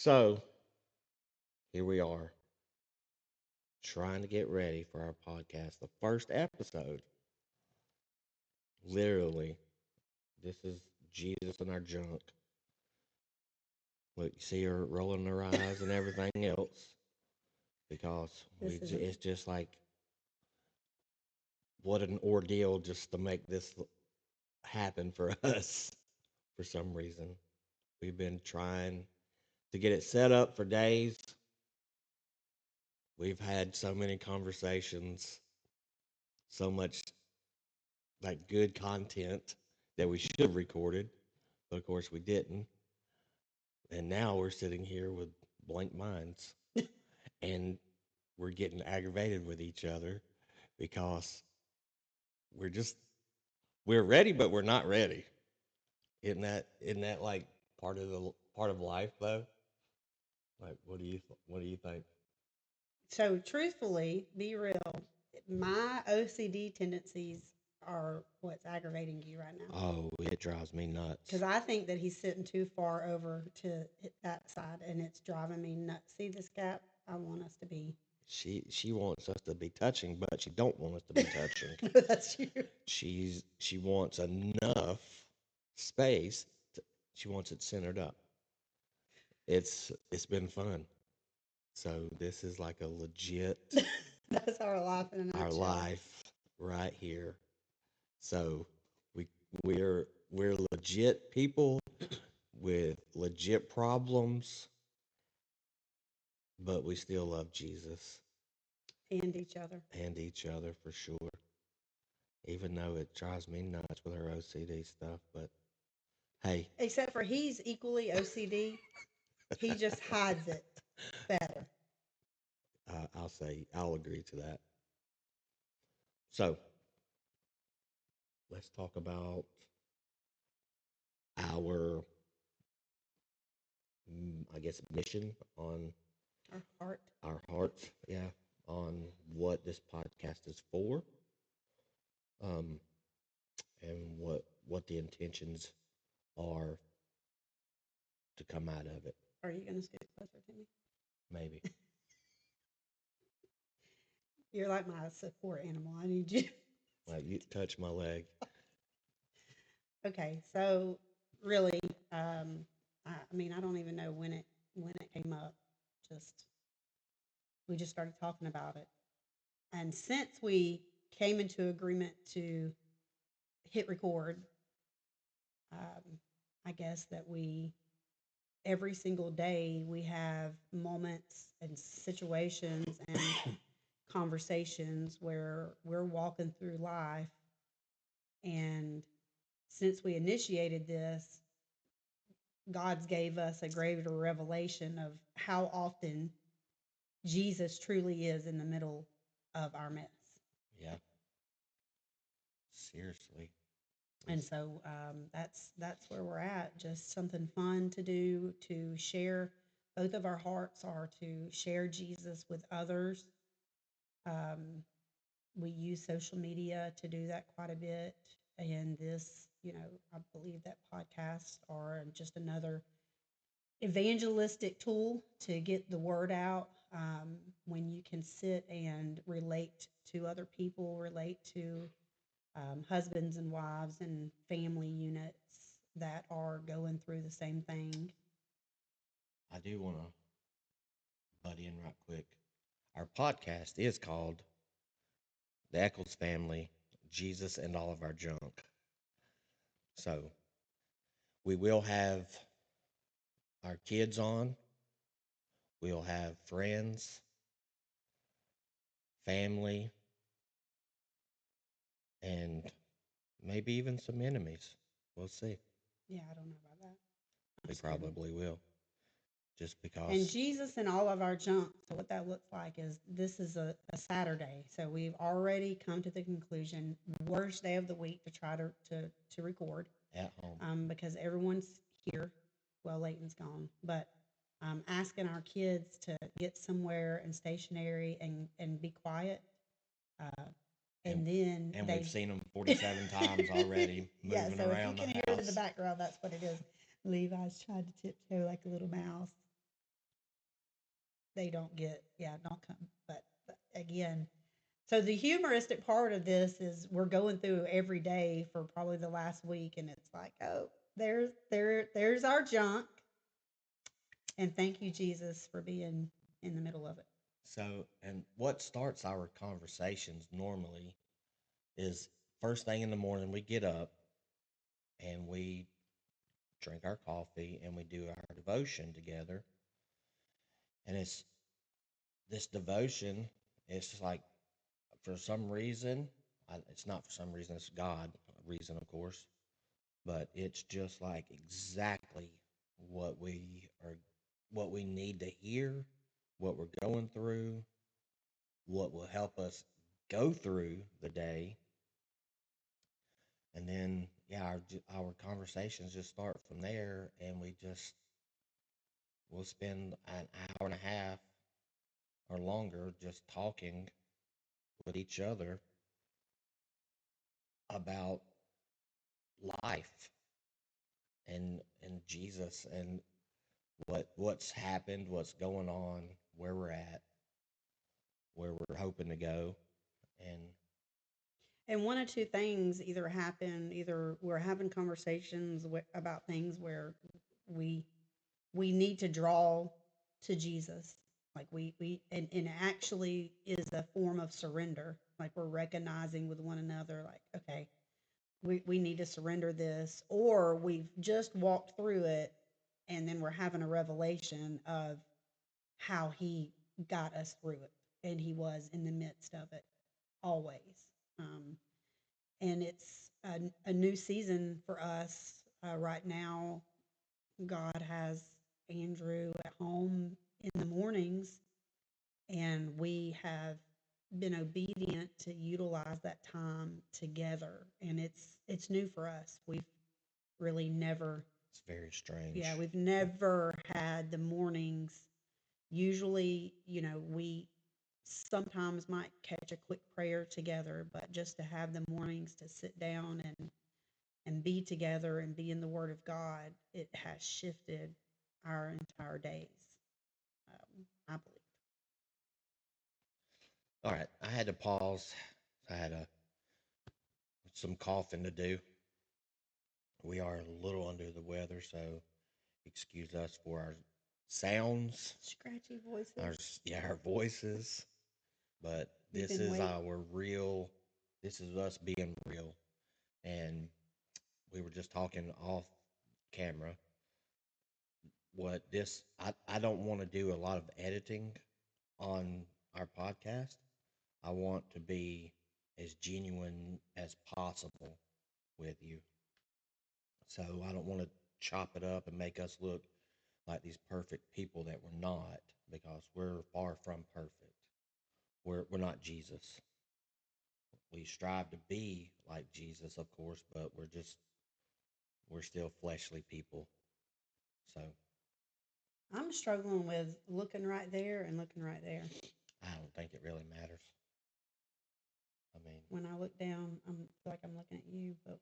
So here we are trying to get ready for our podcast. The first episode, literally, this is Jesus and our junk. Look, you see her rolling her eyes and everything else because This isn't. it's just like what an ordeal just to make this happen for us for some reason. We've been trying to get it set up for days. We've had so many conversations, so much like good content that we should have recorded, but of course we didn't. And now we're sitting here with blank minds and we're getting aggravated with each other because we're just we're ready but we're not ready. Isn't that like part of life though? Like what do you think? So, truthfully, be real. My OCD tendencies are what's aggravating you right now. Oh, it drives me Because nuts. I think that he's sitting too far over to that side, and it's driving me nuts. See this gap? I want us to be. She wants us to be touching, but she don't want us to be touching. That's you. She wants enough space. She wants it centered up. It's been fun. So this is like a legit That's our life in a our nutshell. life right here. So we we're legit people with legit problems, but we still love Jesus And each other. and each other for sure. Even though it drives me nuts with her OCD stuff, but hey, Except for he's equally OCD. He just hides it better. I'll agree to that. So let's talk about our, I guess, mission on Our heart. our hearts. Yeah, on what this podcast is for, um, and what the intentions are to come out of it. Are you going to scoot closer to me? Maybe. You're like my support animal. I need you. Like you touch my leg. Okay, so really, I mean, I don't even know when it came up. Just we just started talking about it, and since we came into agreement to hit record, I guess that we every single day we have moments and situations and conversations where we're walking through life, and since we initiated this, God's gave us a greater revelation of how often Jesus truly is in the middle of our mess. Yeah, seriously. And so that's where we're at. Just something fun to do, to share. Both of our hearts are to share Jesus with others. Um, we use social media to do that quite a bit. And this, I believe that podcasts are just another evangelistic tool to get the word out, when you can sit and relate to other people, relate to husbands and wives and family units that are going through the same thing. I do want to butt in right quick. Our podcast is called The Eccles Family, Jesus and All of Our Junk. So we will have our kids on. We'll have friends, family, and maybe even some enemies. We'll see. Yeah, I don't know about that. I'm We just kidding. probably will. Just And because, Jesus and all of our junk. So what that looks like is this is a Saturday. So we've already come to the conclusion, worst day of the week to try to record, at home. because everyone's here. Well, Leighton's gone, but asking our kids to get somewhere and stationary and be quiet. Uh, And, and then and they we've seen them 47 times already yeah. moving So if you around can the hear it in the house. background, that's what it is. Levi's tried to tiptoe like a little mouse. they don't get, yeah, don't come. But again, so the humoristic part of this is we're going through every day for probably the last week, and it's like, oh, there's our junk, and thank you, Jesus, for being in the middle of it. So, and what starts our conversations normally is first thing in the morning we get up and we drink our coffee and we do our devotion together. And it's this devotion, it's just like for some reason, it's not for some reason, it's God reason, of course, but it's just like exactly what we are, what we need to hear, what we're going through, what will help us go through the day. And then, yeah, our conversations just start from there, and we'll spend an hour and a half or longer just talking with each other about life and Jesus and what's happened, what's going on, where we're at, where we're hoping to go, and And one of two things either happen: either we're having conversations about things where we we need to draw to Jesus, like we and actually is a form of surrender. Like we're recognizing with one another, like, okay, we need to surrender this, or we've just walked through it, and then we're having a revelation of how He got us through it, and He was in the midst of it always. Um, and it's a new season for us right now. God has Andrew at home in the mornings, and we have been obedient to utilize that time together. And it's new for us. We've really never, it's very yeah, strange. we've never had the mornings. Usually, we sometimes might catch a quick prayer together, but just to have the mornings to sit down and be together and be in the Word of God, it has shifted our entire days. I believe. All right, I had to pause. I had some coughing to do. We are a little under the weather, so excuse us for our sounds, Scratchy voices. our voices. But We've this been is waiting. our real. This is us being real, and we were just talking off camera. I don't want to do a lot of editing on our podcast. I want to be as genuine as possible with you. So I don't want to chop it up and make us look like these perfect people that we're not, because we're far from perfect. We're not Jesus. We strive to be like Jesus, of course, but we're still fleshly people. So I'm struggling with looking right there and looking right there. I don't think it really matters. I mean, When I look down, I feel like I'm looking at you, but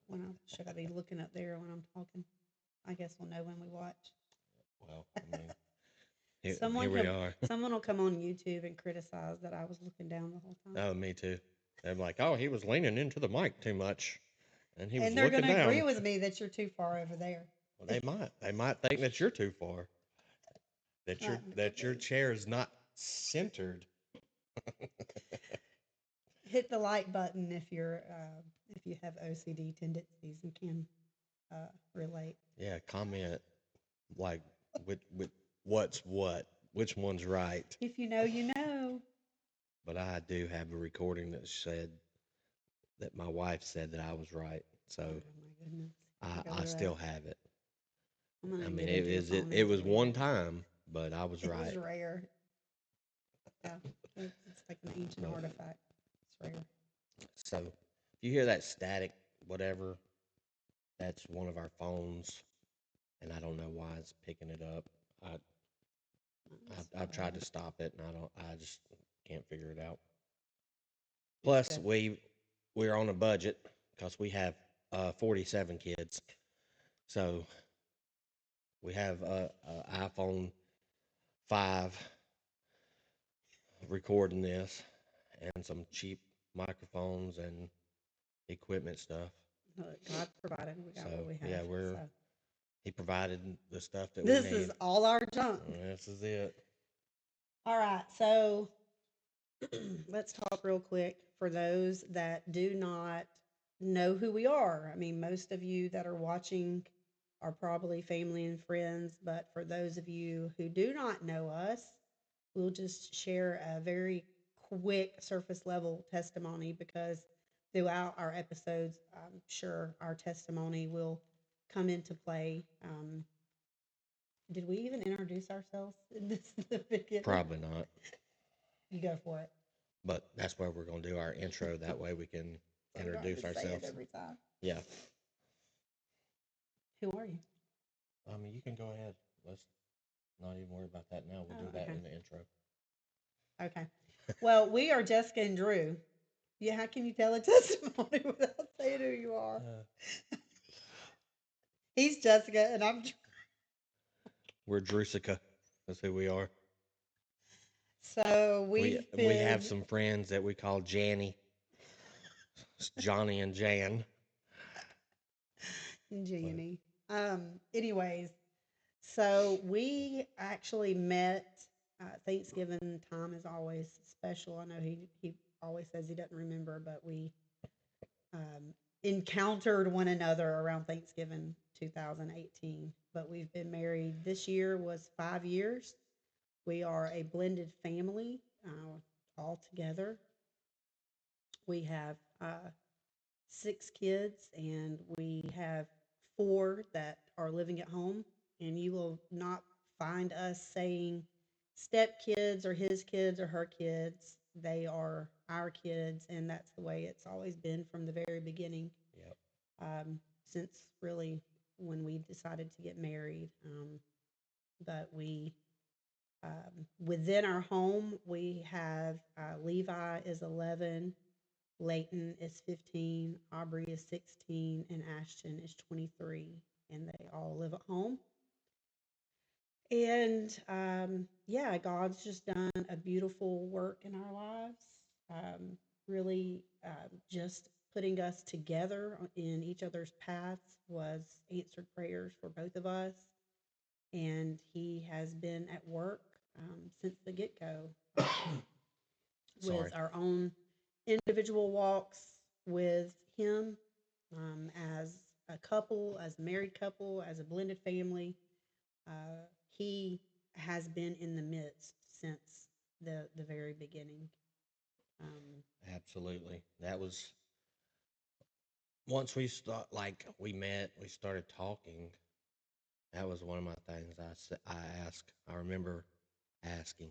should I be looking up there when I'm talking? I guess we'll know when we watch. well, I mean, here, Someone here we come, are. someone will come on YouTube and criticize that I was looking down the whole time, Oh, me too. They're like, oh, he was leaning into the mic too much, and he was and they're going looking to agree down. with me that you're too far over there. Well, they might think that you're too far, that your chair is not centered. Hit the like button if you have OCD tendencies and can relate. Yeah, comment like with what's what, which one's right. If you know, you know. But I do have a recording that said that my wife said that I was right, so Oh my goodness. I still have it. I'm gonna I mean, get into your phone it and was delete one it. time, but I was It was right. rare. Yeah, it's like an ancient But, artifact. It's rare. so if you hear that static, whatever, that's one of our phones, and I don't know why it's picking it up. I That's I've tried to bad. stop it, and I just can't figure it out. It's Plus, good. we're on a budget because we have 47 kids, so we have a iPhone 5 recording this and some cheap microphones and equipment stuff. Look, God provided. We got So what we have. yeah, So he provided the stuff that this we need. is all our junk. This is it. All right. So let's talk real quick for those that do not know who we are. I mean, most of you that are watching are probably family and friends, but for those of you who do not know us, we'll just share a very quick surface level testimony because throughout our episodes, I'm sure our testimony will come into play. Did we even introduce ourselves in this in the beginning? Probably not. You go for it. But that's where we're going to do our intro. That way we can introduce Say it ourselves. every time. Yeah. Who are you? I mean, you can go ahead. Let's not even worry about that now. We'll do that in the intro. Okay. Well, we are Jessica and Drew. Yeah, how can you tell a testimony without saying who you are? He's Jessica and I'm Drew. We're Drusica. That's who we are. So we have some friends that we call Janny. It's Johnny and Jan. Janny. Anyways, so we actually met. Thanksgiving time is always special. I know he always says he doesn't remember, but we encountered one another around Thanksgiving 2018. But we've been married. This year was 5 years. We are a blended family all together. We have 6 kids, and we have 4 that are living at home. And you will not find us saying step kids or his kids or her kids. They are our kids, and that's the way it's always been from the very beginning. Yep. Since really when we decided to get married. But we, within our home, we have Levi is 11, Leighton is 15, Aubrey is 16, and Ashton is 23, and they all live at home. And yeah, God's just done a beautiful work in our lives. Really, just putting us together in each other's paths was answered prayers for both of us. And He has been at work since the get go with our own individual walks with Him as a couple, as a married couple, as a blended family. He has been in the midst since the very beginning. Absolutely. That was once we met, we started talking. That was one of my things I asked. I remember asking,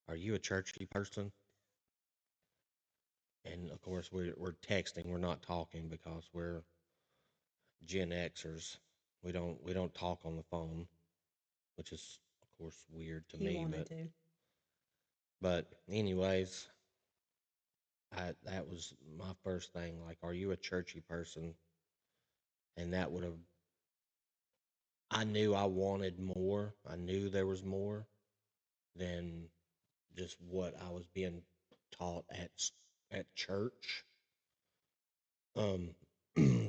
"Are you a churchy person?" And of course, we're texting. We're not talking because we're Gen Xers. We don't talk on the phone, which is of course weird to He me. wanted to. But anyways, that was my first thing. Like, are you a churchy person? And that would have. I knew I wanted more. I knew there was more than just what I was being taught at church.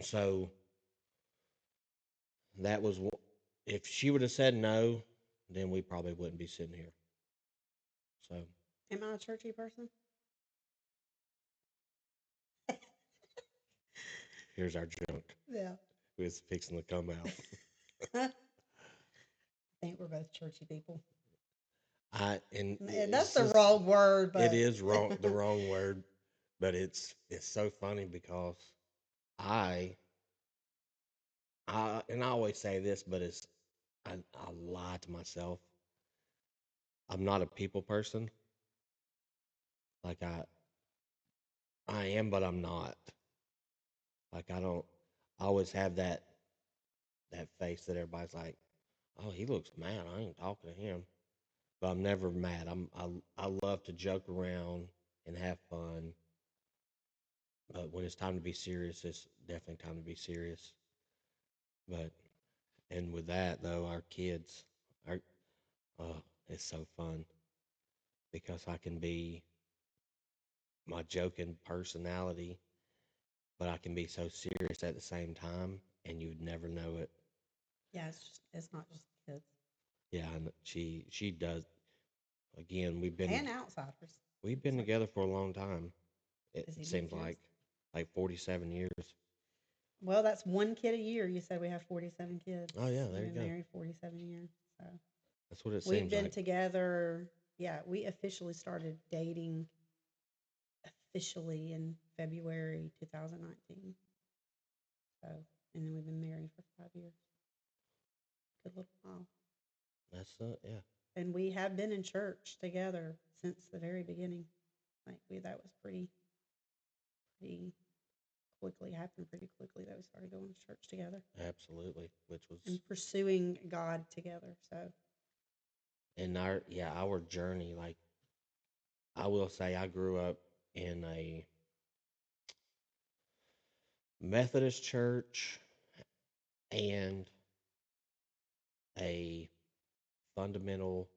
So that was if she would have said no, then we probably wouldn't be sitting here. So, am I a churchy person? here's our junk. Yeah. It's fixing to come out. I think we're both churchy people. And that's the wrong word, but it is wrong, the wrong word. But it's so funny because I always say this, but I lie to myself. I'm not a people person. Like I am, but I'm not. Like I always have that face that everybody's like, oh, he looks mad. I ain't talking to him. But I'm never mad. I love to joke around and have fun. But when it's time to be serious, it's definitely time to be serious. But and with that though, our kids are it's so fun because I can be my joking personality, but I can be so serious at the same time, and you'd never know it. Yeah, it's not just kids Yeah, and she does. Again, and outsiders. we've It's been like, together for a long time. It does he meet seems kids? like 47 years. Well, that's one kid a year. You said we have 47 kids. Oh yeah, there We've you been go. married 47 years. So That's what it we've seems been like. together. Yeah, we officially started dating officially in February 2019. So, and then we've been married for 5 years. Good little while. That's yeah. And we have been in church together since the very beginning. Like that was pretty quickly happened pretty quickly that we started going to church together Absolutely, which was and pursuing God together. So in our journey. Like I will say, I grew up in a Methodist church and a fundamental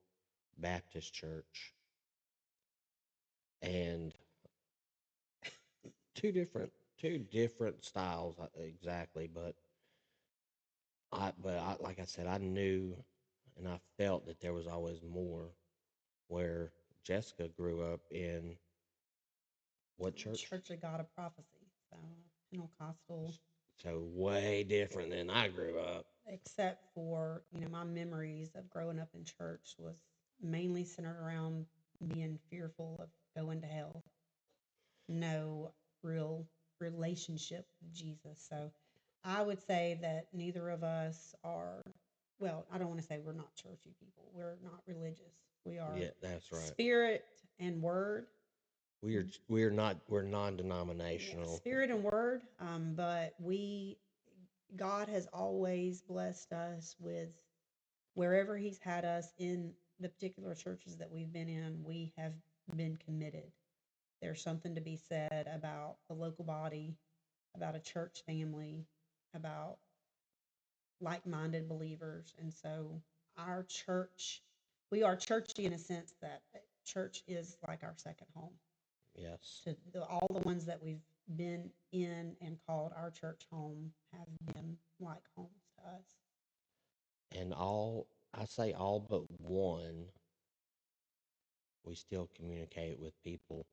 Baptist church, and two different styles exactly. But like I said, I knew and I felt that there was always more. Where Jessica grew up in what church? Church of God of Prophecy. So Pentecostal, So way different than I grew up. except for, my memories of growing up in church was mainly centered around being fearful of going to hell. No real relationship with Jesus. So I would say that neither of us are, well, I don't want to say we're not churchy people. We're not religious. We are Yeah, that's right. spirit and word. We're Yeah, non-denominational. spirit and word. But God has always blessed us with wherever He's had us in the particular churches that we've been in, we have been committed. There's something to be said about the local body, about a church family, about like minded believers. And so our church, we are churchy in a sense that church is like our second home. Yes. All the ones that we've been in and called our church home have been like homes to us. And I say all but one, we still communicate with people.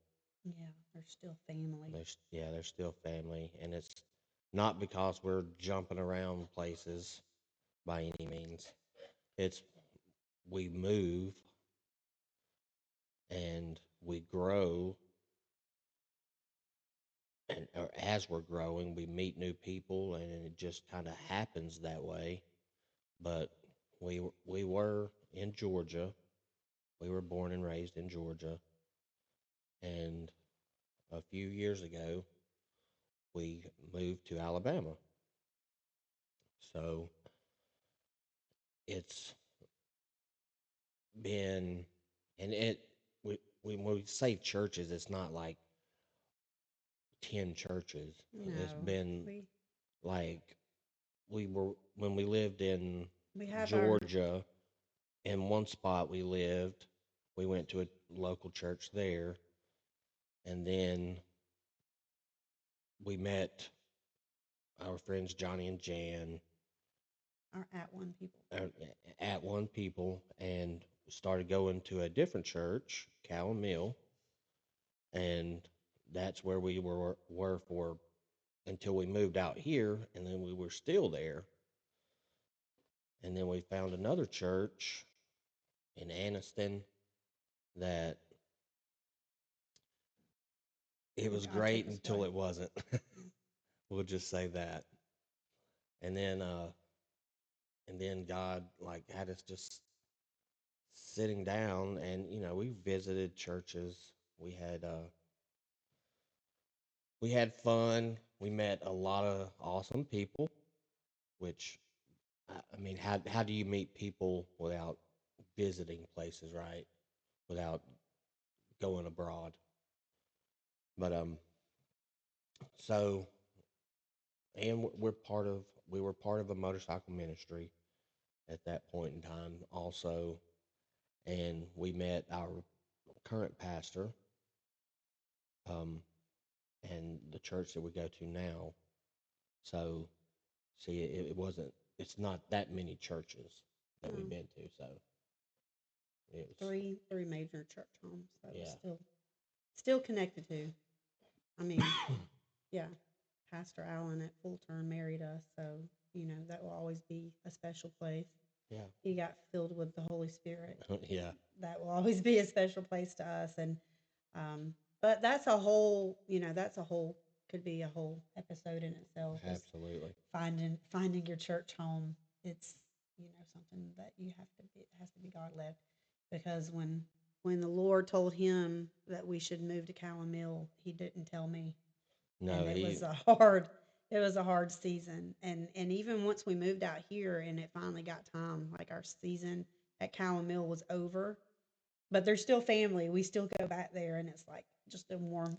Yeah, they're still family. They're still family, and it's not because we're jumping around places by any means. It's we move and we grow, and or as we're growing, we meet new people, and it just kind of happens that way. But we were in Georgia. We were born and raised in Georgia, and a few years ago, we moved to Alabama. So it's been, and when we say churches, it's not like 10 churches. It's No, been we like when we lived in we have our Georgia, in one spot we lived, we went to a local church there, and then we met our friends Johnny and Jan at one people. uh, at one people and started going to a different church, Cow and Mill, and that's where we were for until we moved out here, and then we were still there, and then we found another church in Anniston that it was God took great us until away. it wasn't. We'll just say that. And then God like had us just sitting down, and we visited churches. We had fun. We met a lot of awesome people, which I mean, how do you meet people without visiting places, right? Without going abroad. But so and we were part of a motorcycle ministry at that point in time also, and we met our current pastor, um, and the church that we go to now. So, see, it's not that many churches that we've No, been to. So, it was, three major church homes that we're yeah. still connected to. I mean, yeah, Pastor Allen at Full Turn married us, so that will always be a special place. Yeah. He got filled with the Holy Spirit. Yeah. That will always be a special place to us, and um, but that's a whole could be a whole episode in itself. Is Absolutely. finding your church home. It's something that you have to be. It has to be God led, because when the Lord told him that we should move to Calamille, he didn't tell me, No, and he, it was a hard season, and even once we moved out here and it finally got time, like our season at Calamille was over, but they're still family. We still go back there, and it's like just a warm,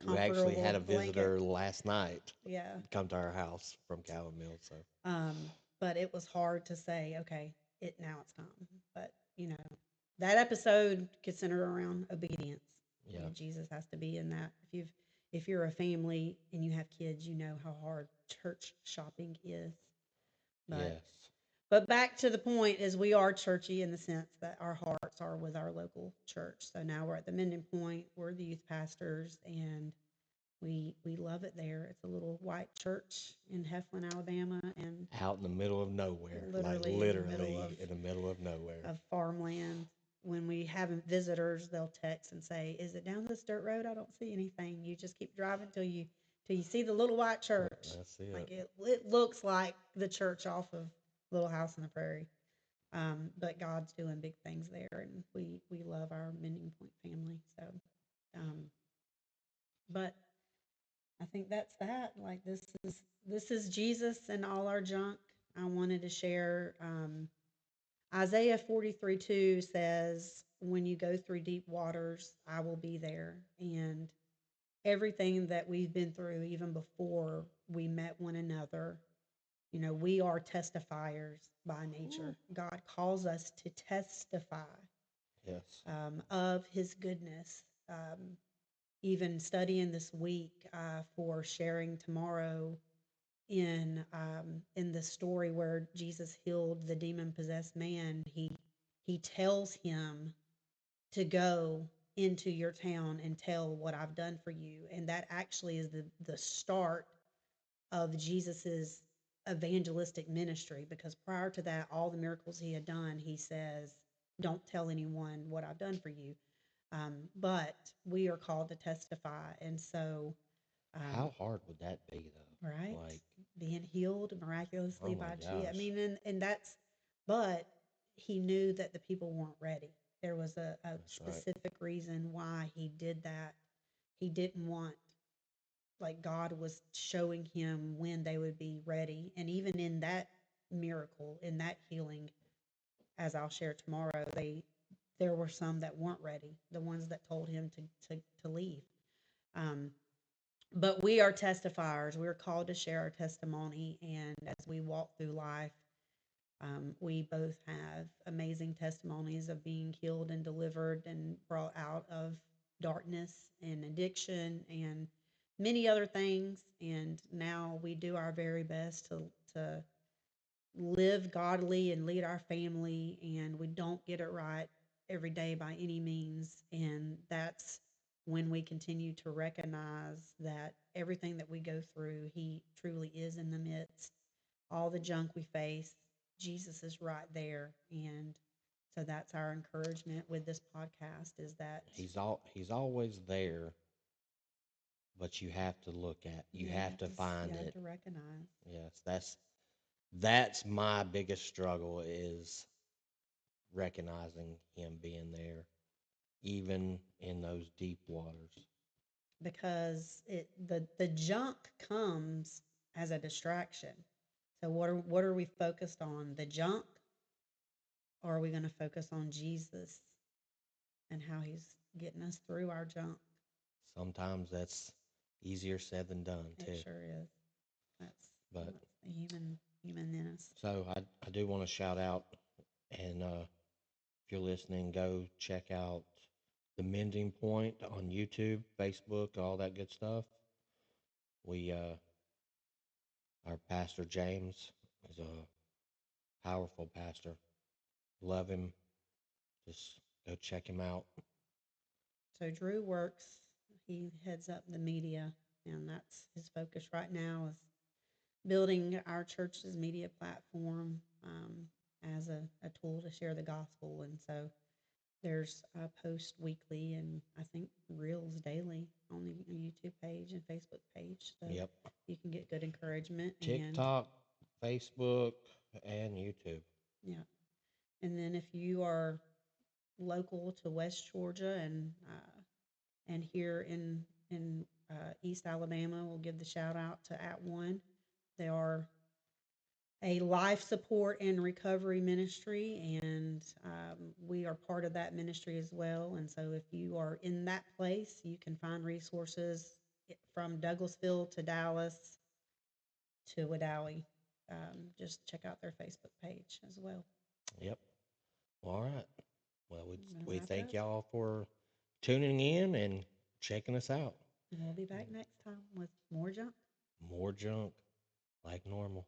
we actually had comfortable a blanket. visitor last night Yeah. come to our house from Calamille. So, But it was hard to say, okay, now it's time. But that episode gets centered around obedience. yeah. Jesus has to be in that. If you're a family and you have kids, you know how hard church shopping is. But Yes. but back to the point is we are churchy in the sense that our hearts are with our local church. So now we're at the Mending Point. We're the youth pastors, and we love it there. It's a little white church in Heflin, Alabama, and Out in the middle of nowhere, like literally literally in the middle of nowhere. of farmland. When we have visitors, they'll text and say, "Is it down this dirt road? I don't see anything." You just keep driving till you see the little white church. That's it. Like it looks like the church off of Little House on the Prairie. But God's doing big things there, and we love our Mending Point family. So, um, but I think that's that. Like this is Jesus and all our junk. I wanted to share. Isaiah 43:2 says, "When you go through deep waters, I will be there." And everything that we've been through, even before we met one another, we are testifiers by nature. God calls us to testify Yes. of His goodness. Even studying this week for sharing tomorrow in the story where Jesus healed the demon possessed man, he tells him to go into your town and tell what I've done for you, and that actually is the start of Jesus's evangelistic ministry, because prior to that, all the miracles he had done, he says, "Don't tell anyone what I've done for you." But we are called to testify, and so How um, hard would that be, though? right, Like, being healed miraculously oh my by Jesus. I gosh. mean, and that's, but he knew that the people weren't ready. There was a That's right. specific reason why he did that. He didn't want, like, God was showing him when they would be ready. And even in that miracle, in that healing, as I'll share tomorrow, there were some that weren't ready, the ones that told him to leave. Um, but we are testifiers. We're called to share our testimony. And as we walk through life, we both have amazing testimonies of being healed and delivered and brought out of darkness and addiction and many other things. And now we do our very best to live godly and lead our family. And we don't get it right every day by any means. And that's when we continue to recognize that everything that we go through, He truly is in the midst. All the junk we face, Jesus is right there. And so that's our encouragement with this podcast, is that He's always there, but you have to look at, you have to you find have it. to recognize. Yes, that's my biggest struggle, is recognizing him being there, even in those deep waters. Because the junk comes as a distraction. So what are we focused on? The junk, or are we going to focus on Jesus and how He's getting us through our junk? Sometimes that's easier said than done It too. sure is. That's But that's the humanness. so I do want to shout out, and if you're listening, go check out the Mending Point on YouTube, Facebook, all that good stuff. We our pastor James is a powerful pastor. Love him. Just go check him out. So Drew works, he heads up the media, and that's his focus right now is building our church's media platform as a tool to share the gospel. And so there's a post weekly and I think reels daily on the YouTube page and Facebook page. So Yep. you can get good encouragement and TikTok, Facebook, and YouTube. yeah. And then if you are local to West Georgia and here in East Alabama, we'll give the shout out to At One. They are a life support and recovery ministry, and we are part of that ministry as well. And so, if you are in that place, you can find resources from Douglasville to Dallas to Wadowee. Just check out their Facebook page as well. Yep. All right. Well, we Wrap thank up. y'all for tuning in and checking us out. And we'll be back next time with more junk. More junk like normal.